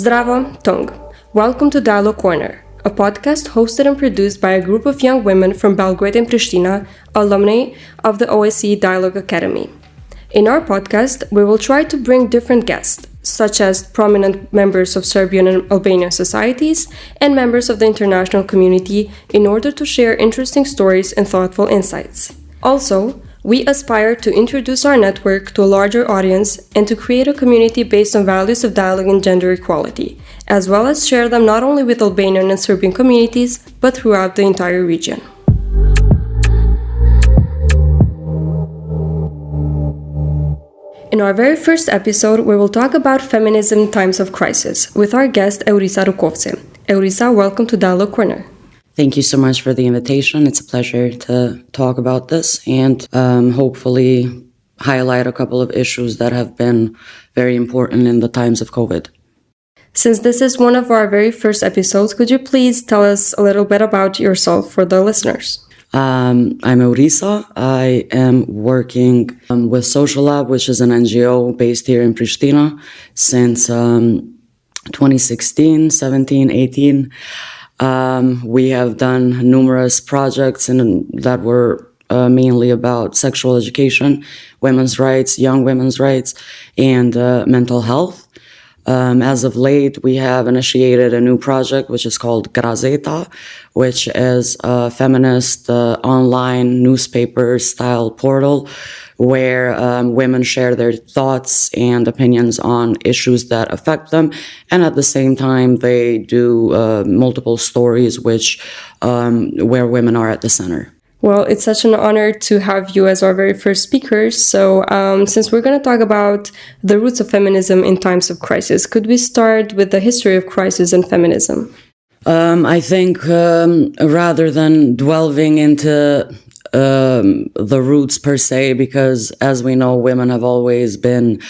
Zdravo, Tung. Welcome to Dialogue Corner, a podcast hosted and produced by a group of young women from Belgrade and Prishtina, alumni of the OSCE Dialogue Academy. In our podcast, we will try to bring different guests, such as prominent members of Serbian and Albanian societies and members of the international community, in order to share interesting stories and thoughtful insights. Also, we aspire to introduce our network to a larger audience and to create a community based on values of dialogue and gender equality, as well as share them not only with Albanian and Serbian communities, but throughout the entire region. In our very first episode, we will talk about feminism in times of crisis with our guest Eurisa Rukovci. Eurisa, welcome to Dialogue Corner. Thank you so much for the invitation. It's a pleasure to talk about this and hopefully highlight a couple of issues that have been very important in the times of COVID. Since this is one of our very first episodes, could you please tell us a little bit about yourself for the listeners? I'm Eurisa. I am working with Social Lab, which is an NGO based here in Prishtina since 2016, 17, 18. We have done numerous projects that were mainly about sexual education, women's rights, young women's rights, and mental health. As of late, we have initiated a new project which is called Gazeta, which is a feminist online newspaper-style portal where women share their thoughts and opinions on issues that affect them, and at the same time they do multiple stories where women are at the center. Well, it's such an honor to have you as our very first speaker. So since we're going to talk about the roots of feminism in times of crisis, could we start with the history of crisis and feminism? I think rather than delving into the roots per se, because as we know, women have always been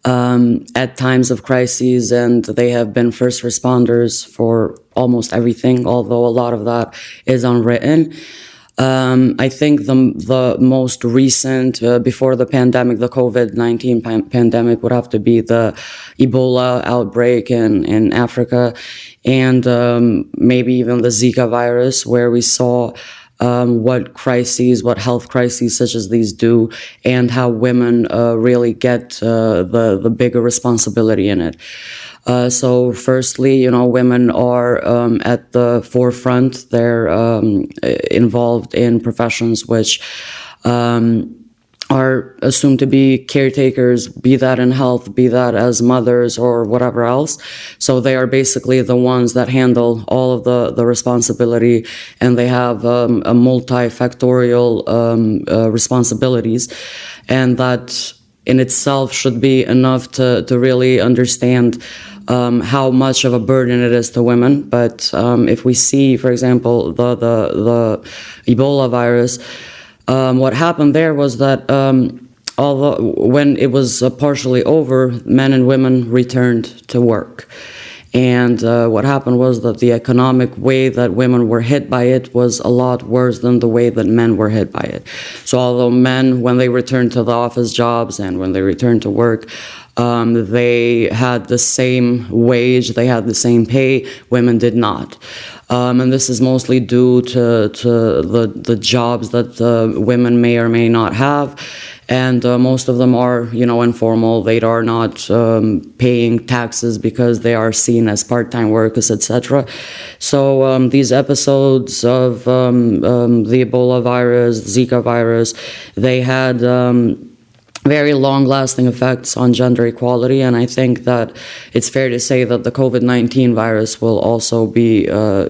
at times of crises, and they have been first responders for almost everything, although a lot of that is unwritten. I think the most recent, before the pandemic, the COVID-19 pandemic, would have to be the Ebola outbreak in Africa, and maybe even the Zika virus, where we saw what health crises such as these do, and how women really get the bigger responsibility in it. So firstly, women are at the forefront. They're involved in professions which are assumed to be caretakers, be that in health, be that as mothers or whatever else. So they are basically the ones that handle all of the responsibility, and they have a multifactorial responsibilities, and that in itself should be enough to really understand how much of a burden it is to women. But if we see, for example, the Ebola virus, what happened there was that although when it was partially over, men and women returned to work. And what happened was that the economic way that women were hit by it was a lot worse than the way that men were hit by it. So although men, when they returned to the office jobs and when they returned to work, they had the same wage, they had the same pay, women did not. And this is mostly due to the jobs that women may or may not have. And most of them are, informal. They are not paying taxes because they are seen as part-time workers, etc. So these episodes of the Ebola virus, Zika virus, they had very long-lasting effects on gender equality, and I think that it's fair to say that the COVID-19 virus will also be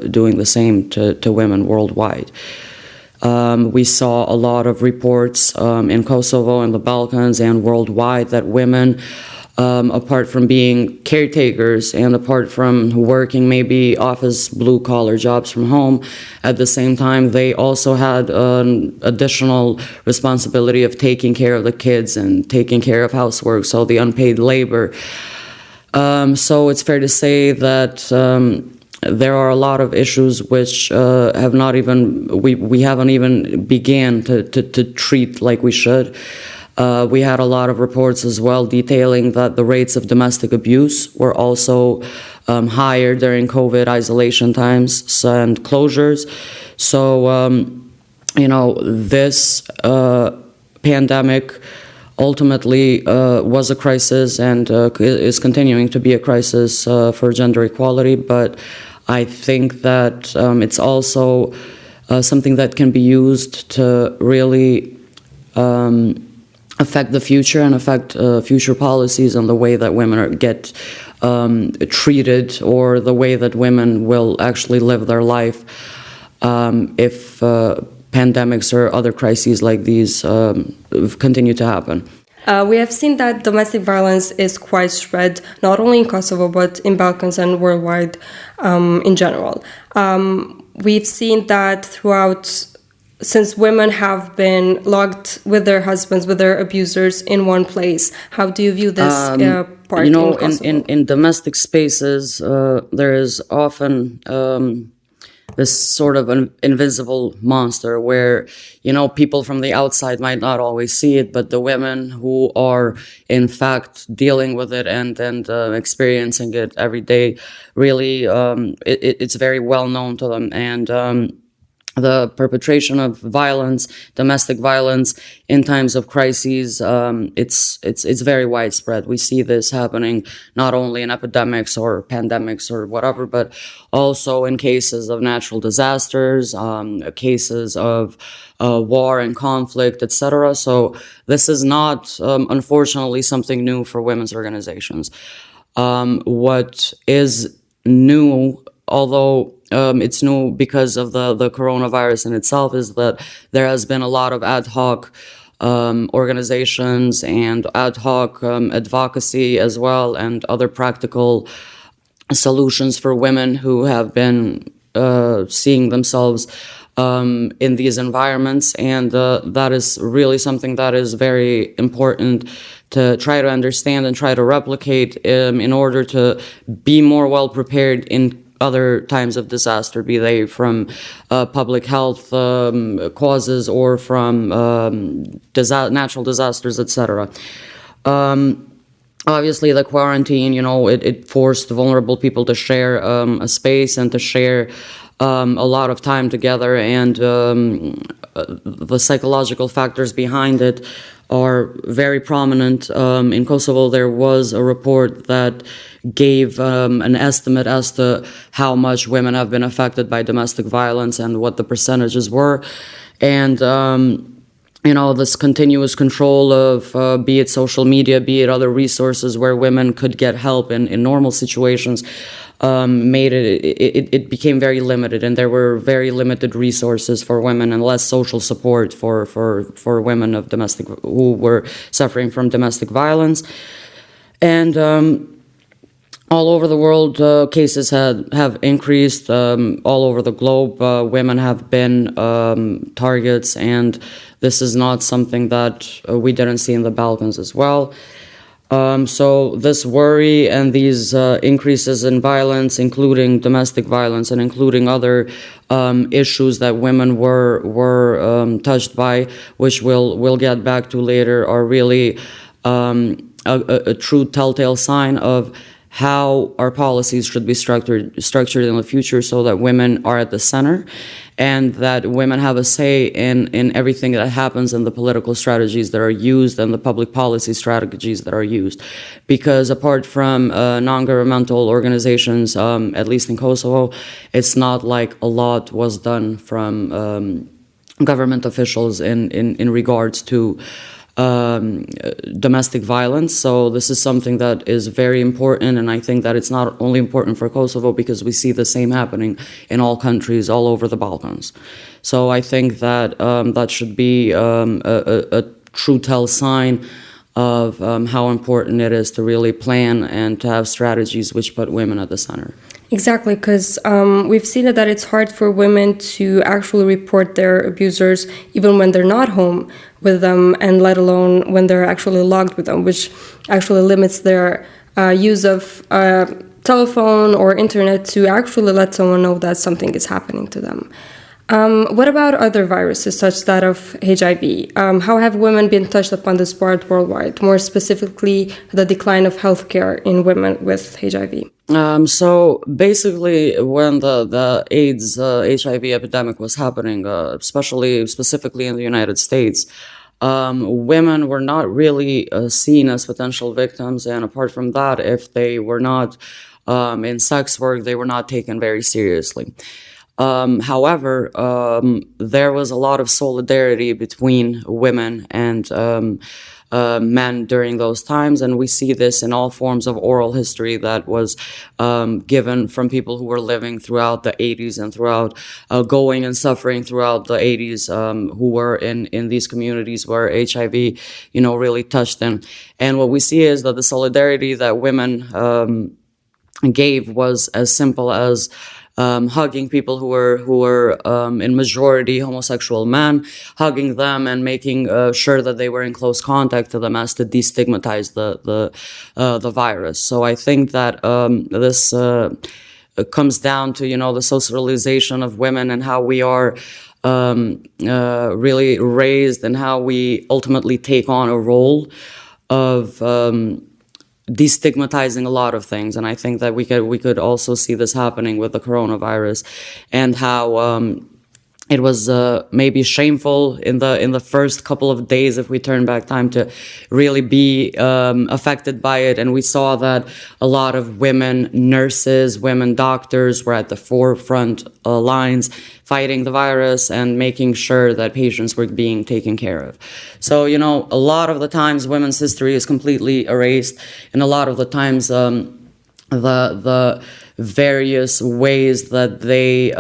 doing the same to women worldwide. We saw a lot of reports in Kosovo and the Balkans and worldwide that women, apart from being caretakers and apart from working maybe office blue-collar jobs from home, at the same time they also had an additional responsibility of taking care of the kids and taking care of housework, so the unpaid labor. So it's fair to say that there are a lot of issues which have not even, we haven't even began to treat like we should. We had a lot of reports as well detailing that the rates of domestic abuse were also higher during COVID isolation times and closures. So, this pandemic ultimately was a crisis and is continuing to be a crisis for gender equality. But I think that it's also something that can be used to really affect the future and affect future policies and the way that women get treated, or the way that women will actually live their life if pandemics or other crises like these continue to happen. We have seen that domestic violence is quite spread, not only in Kosovo, but in Balkans and worldwide in general. We've seen that throughout, since women have been locked with their husbands, with their abusers in one place. How do you view this part in Kosovo? In domestic spaces, there is often this sort of an invisible monster where, people from the outside might not always see it, but the women who are in fact dealing with it and experiencing it every day, really, it's very well known to them. And the perpetration of violence, domestic violence in times of crises, it's very widespread. We see this happening not only in epidemics or pandemics or whatever, but also in cases of natural disasters, cases of war and conflict, etc. So this is not, unfortunately, something new for women's organizations. What is new, although it's new because of the coronavirus in itself, is that there has been a lot of ad hoc organizations and ad hoc advocacy as well, and other practical solutions for women who have been seeing themselves in these environments. And that is really something that is very important to try to understand and try to replicate in order to be more well prepared in other times of disaster, be they from public health causes or from natural disasters, etc. Obviously, the quarantine, it forced vulnerable people to share a space and to share a lot of time together, and the psychological factors behind it are very prominent. In Kosovo, there was a report that gave an estimate as to how much women have been affected by domestic violence and what the percentages were. And, this continuous control of, be it social media, be it other resources where women could get help in normal situations, made it became very limited, and there were very limited resources for women and less social support for women who were suffering from domestic violence. And all over the world, cases have increased. All over the globe, women have been targets, and this is not something that we didn't see in the Balkans as well. So this worry and these increases in violence, including domestic violence and including other issues that women were touched by, which we'll get back to later, are really a true telltale sign of how our policies should be structured in the future, so that women are at the center and that women have a say in everything that happens in the political strategies that are used and the public policy strategies that are used. Because apart from non-governmental organizations, at least in Kosovo, it's not like a lot was done from government officials in regards to domestic violence. So this is something that is very important, and I think that it's not only important for Kosovo because we see the same happening in all countries all over the Balkans. So I think that that should be a true tell sign of how important it is to really plan and to have strategies which put women at the center. Exactly, because we've seen that it's hard for women to actually report their abusers even when they're not home with them, and let alone when they're actually logged with them, which actually limits their use of telephone or internet to actually let someone know that something is happening to them. What about other viruses, such that of HIV? How have women been touched upon this part worldwide? More specifically, the decline of healthcare in women with HIV. So basically, when the AIDS HIV epidemic was happening, specifically in the United States, women were not really seen as potential victims, and apart from that, if they were not in sex work, they were not taken very seriously. However, there was a lot of solidarity between women and men during those times, and we see this in all forms of oral history that was given from people who were living throughout the 80s and throughout going and suffering throughout the 80s, who were in these communities where HIV, really touched them. And what we see is that the solidarity that women gave was as simple as hugging people who were in majority homosexual men, hugging them and making sure that they were in close contact to them as to destigmatize the virus. So I think that this comes down to the socialization of women and how we are really raised and how we ultimately take on a role of destigmatizing a lot of things. And I think that we could also see this happening with the coronavirus, and how it was maybe shameful in the first couple of days, if we turn back time, to really be affected by it. And we saw that a lot of women nurses, women doctors were at the forefront lines fighting the virus and making sure that patients were being taken care of. So, a lot of the times women's history is completely erased, and a lot of the times the various ways that they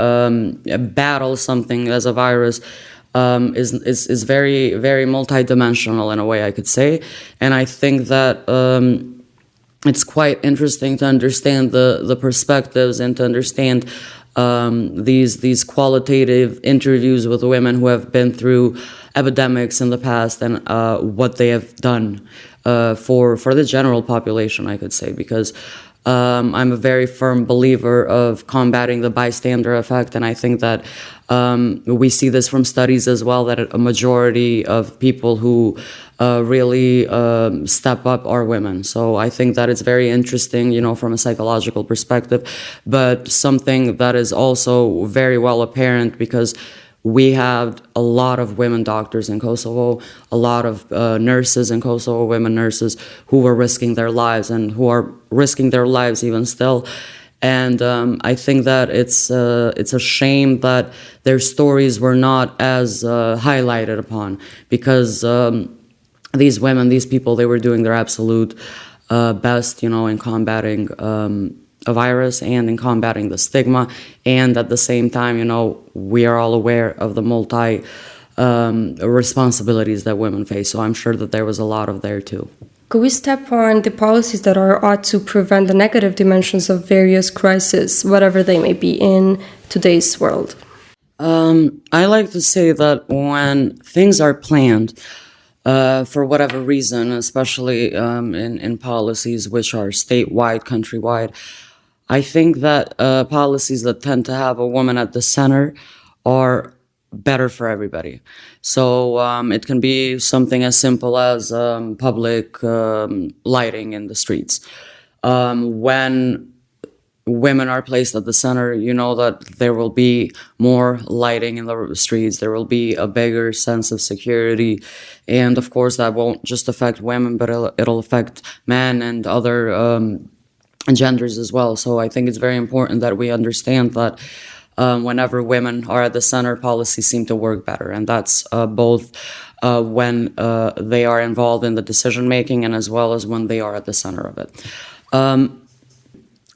battle something as a virus is very, very multidimensional in a way, I could say. And I think that it's quite interesting to understand the perspectives and to understand these qualitative interviews with women who have been through epidemics in the past, and what they have done for the general population, I could say, because I'm a very firm believer of combating the bystander effect, and I think that we see this from studies as well, that a majority of people who really step up are women. So I think that it's very interesting, from a psychological perspective, but something that is also very well apparent, because we have a lot of women doctors in Kosovo, a lot of nurses in Kosovo, women nurses, who were risking their lives and who are risking their lives even still. And I think that it's a shame that their stories were not as highlighted upon, because these women, these people, they were doing their absolute best, in combating a virus and in combating the stigma. And at the same time, we are all aware of the multi responsibilities that women face. So I'm sure that there was a lot of there too. Could we step on the policies that are ought to prevent the negative dimensions of various crises, whatever they may be, in today's world? I like to say that when things are planned, for whatever reason, especially in policies which are statewide, countrywide, I think that policies that tend to have a woman at the center are better for everybody. So it can be something as simple as public lighting in the streets. When women are placed at the center, you know that there will be more lighting in the streets, there will be a bigger sense of security, and of course that won't just affect women, but it'll affect men and other genders as well. So I think it's very important that we understand that whenever women are at the center, policies seem to work better, and that's both when they are involved in the decision making and as well as when they are at the center of it.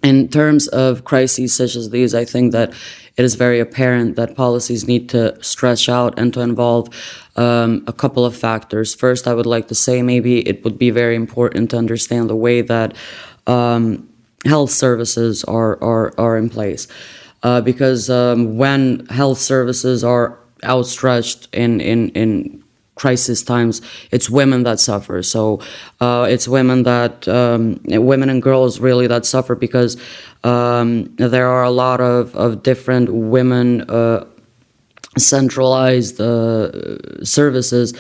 In terms of crises such as these, I think that it is very apparent that policies need to stretch out and to involve a couple of factors. First, I would like to say maybe it would be very important to understand the way that health services are in place. Because when health services are outstretched in crisis times, it's women that suffer. So it's women and girls really that suffer, because there are a lot of different women centralized services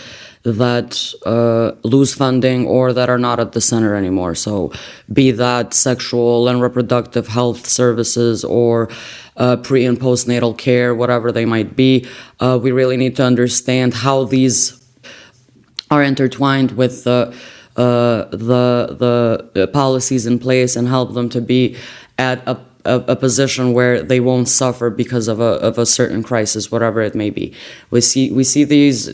that lose funding or that are not at the center anymore. So be that sexual and reproductive health services or pre- and postnatal care, whatever they might be, we really need to understand how these are intertwined with the policies in place and help them to be at a position where they won't suffer because of a certain crisis, whatever it may be. We see these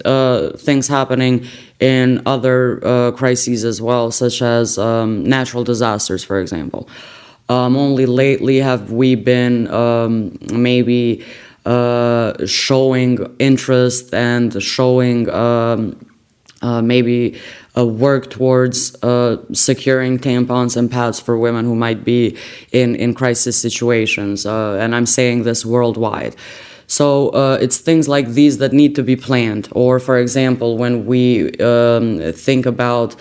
things happening in other crises as well, such as natural disasters, for example. Only lately have we been maybe showing interest and showing maybe work towards securing tampons and pads for women who might be in crisis situations. And I'm saying this worldwide. So it's things like these that need to be planned. Or, for example, when we think about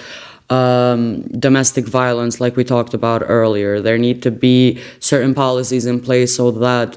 domestic violence, like we talked about earlier, there need to be certain policies in place so that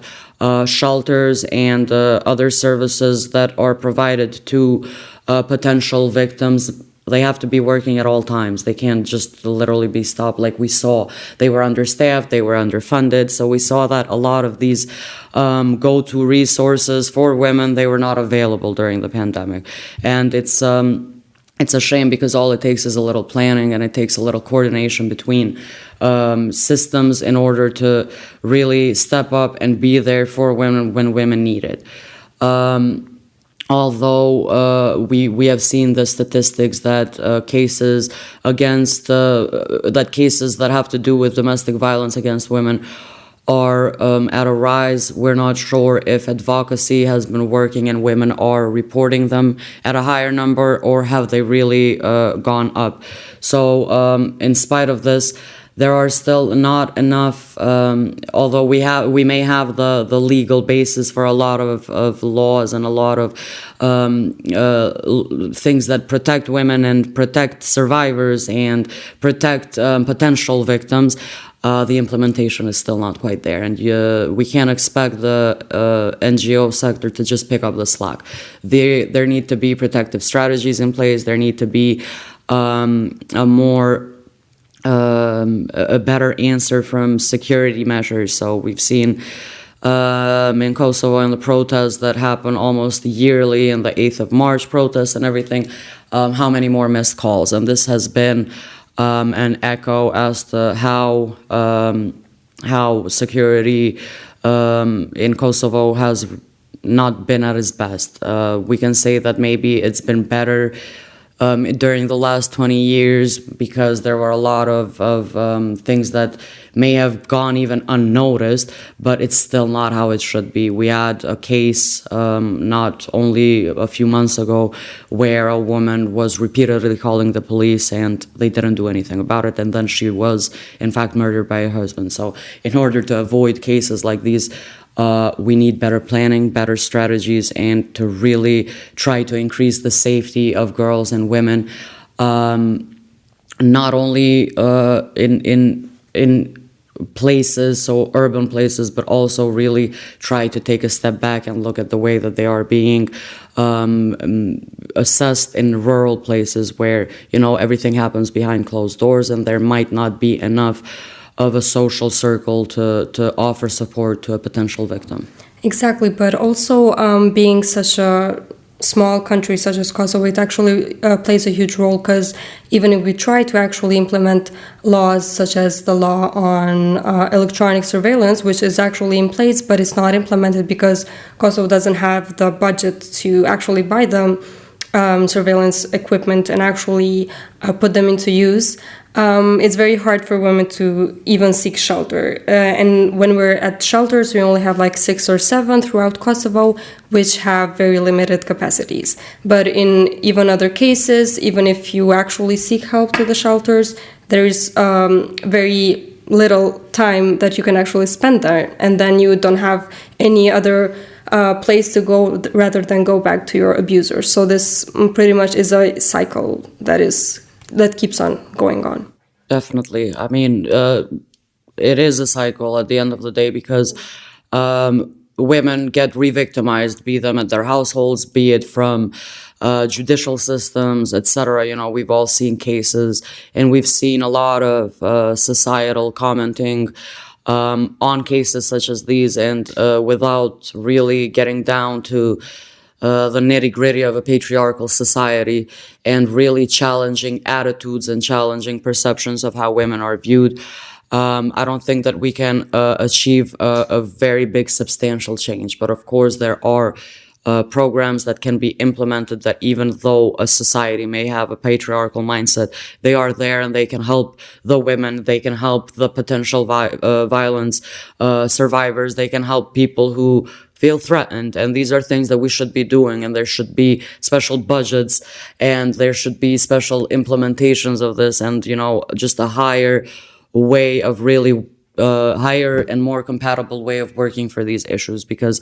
shelters and other services that are provided to potential victims, they have to be working at all times. They can't just literally be stopped like we saw. They were understaffed, they were underfunded. So we saw that a lot of these go-to resources for women, they were not available during the pandemic. And it's a shame because all it takes is a little planning and it takes a little coordination between systems in order to really step up and be there for women when women need it. Although we have seen the statistics that cases that have to do with domestic violence against women are at a rise. We're not sure if advocacy has been working and women are reporting them at a higher number, or have they really gone up. So in spite of this, there are still not enough, although we may have the legal basis for a lot of laws and a lot of things that protect women and protect survivors and protect potential victims. The implementation is still not quite there, and we can't expect the NGO sector to just pick up the slack. There need to be protective strategies in place. There need to be a better answer from security measures. So we've seen in Kosovo and the protests that happen almost yearly, and the 8th of March protests and everything, how many more missed calls. And this has been an echo as to how security in Kosovo has not been at its best. We can say that maybe it's been better during the last 20 years because there were a lot of things that may have gone even unnoticed, but it's still not how it should be. We had a case not only a few months ago where a woman was repeatedly calling the police and they didn't do anything about it, and then she was in fact murdered by her husband. So in order to avoid cases like these, we need better planning, better strategies, and to really try to increase the safety of girls and women, not only in places, so urban places, but also really try to take a step back and look at the way that they are being assessed in rural places where, everything happens behind closed doors and there might not be enough of a social circle to offer support to a potential victim. Exactly, but also being such a small country such as Kosovo, it actually plays a huge role, because even if we try to actually implement laws such as the law on electronic surveillance, which is actually in place, but it's not implemented because Kosovo doesn't have the budget to actually buy the surveillance equipment and actually put them into use. It's very hard for women to even seek shelter. And when we're at shelters, we only have like 6 or 7 throughout Kosovo, which have very limited capacities. But in even other cases, even if you actually seek help to the shelters, there is very little time that you can actually spend there. And then you don't have any other place to go rather than go back to your abuser. So this pretty much is a cycle that keeps on going on. Definitely. I mean, it is a cycle at the end of the day, because women get re-victimized, be them at their households, be it from judicial systems, etc. We've all seen cases, and we've seen a lot of societal commenting on cases such as these, and without really getting down to the nitty-gritty of a patriarchal society and really challenging attitudes and challenging perceptions of how women are viewed, I don't think that we can achieve a very big substantial change. But of course, there are programs that can be implemented that, even though a society may have a patriarchal mindset, they are there and they can help the women, they can help the potential violence survivors, they can help people who feel threatened. And these are things that we should be doing, and there should be special budgets, and there should be special implementations of this, and just a higher way of really higher and more compatible way of working for these issues, because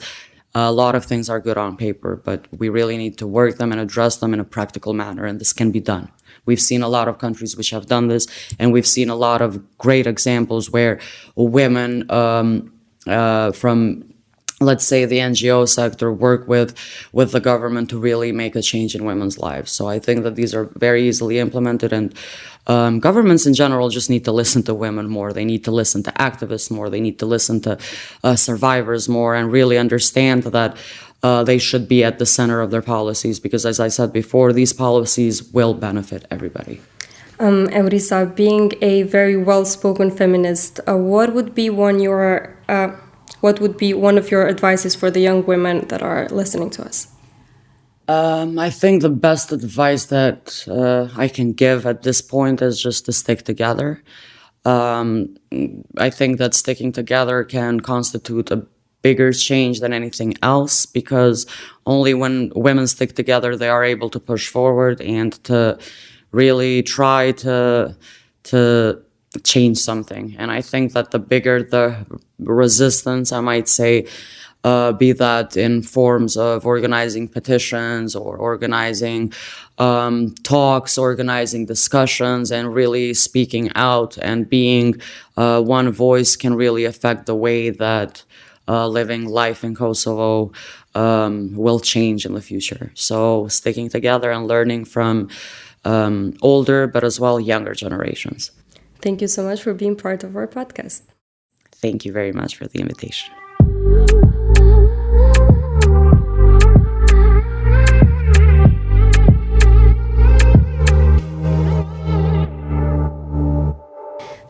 a lot of things are good on paper, but we really need to work them and address them in a practical manner, and this can be done. We've seen a lot of countries which have done this, and we've seen a lot of great examples where women from, let's say, the NGO sector work with the government to really make a change in women's lives. So I think that these are very easily implemented, and governments in general just need to listen to women more. They need to listen to activists more. They need to listen to survivors more, and really understand that they should be at the center of their policies, because, as I said before, these policies will benefit everybody. Eurisa, being a very well-spoken feminist, what would be one of your advices for the young women that are listening to us? I think the best advice that I can give at this point is just to stick together. I think that sticking together can constitute a bigger change than anything else, because only when women stick together, they are able to push forward and to really try to change something. And I think that the bigger the resistance, I might say, be that in forms of organizing petitions or organizing talks, organizing discussions, and really speaking out and being one voice, can really affect the way that living life in Kosovo will change in the future. So sticking together and learning from older but as well younger generations. Thank you so much for being part of our podcast. Thank you very much for the invitation.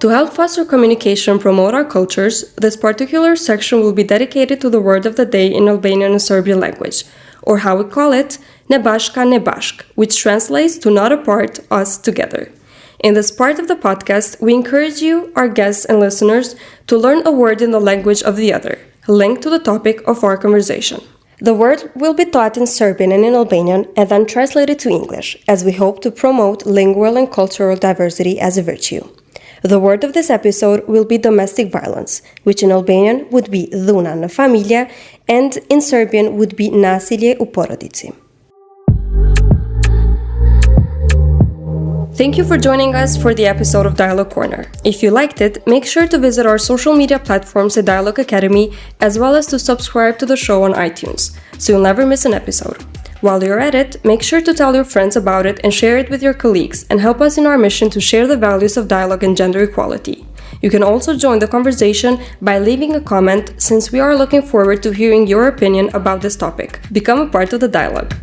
To help foster communication and promote our cultures, this particular section will be dedicated to the word of the day in Albanian and Serbian language, or how we call it, ne bashka ne bashk, which translates to not apart, us together. In this part of the podcast, we encourage you, our guests and listeners, to learn a word in the language of the other, linked to the topic of our conversation. The word will be taught in Serbian and in Albanian, and then translated to English, as we hope to promote lingual and cultural diversity as a virtue. The word of this episode will be domestic violence, which in Albanian would be dhuna në familje, and in Serbian would be nasilje u porodici. Thank you for joining us for the episode of Dialogue Corner. If you liked it, make sure to visit our social media platforms at Dialogue Academy, as well as to subscribe to the show on iTunes, so you'll never miss an episode. While you're at it, make sure to tell your friends about it and share it with your colleagues, and help us in our mission to share the values of dialogue and gender equality. You can also join the conversation by leaving a comment, since we are looking forward to hearing your opinion about this topic. Become a part of the dialogue.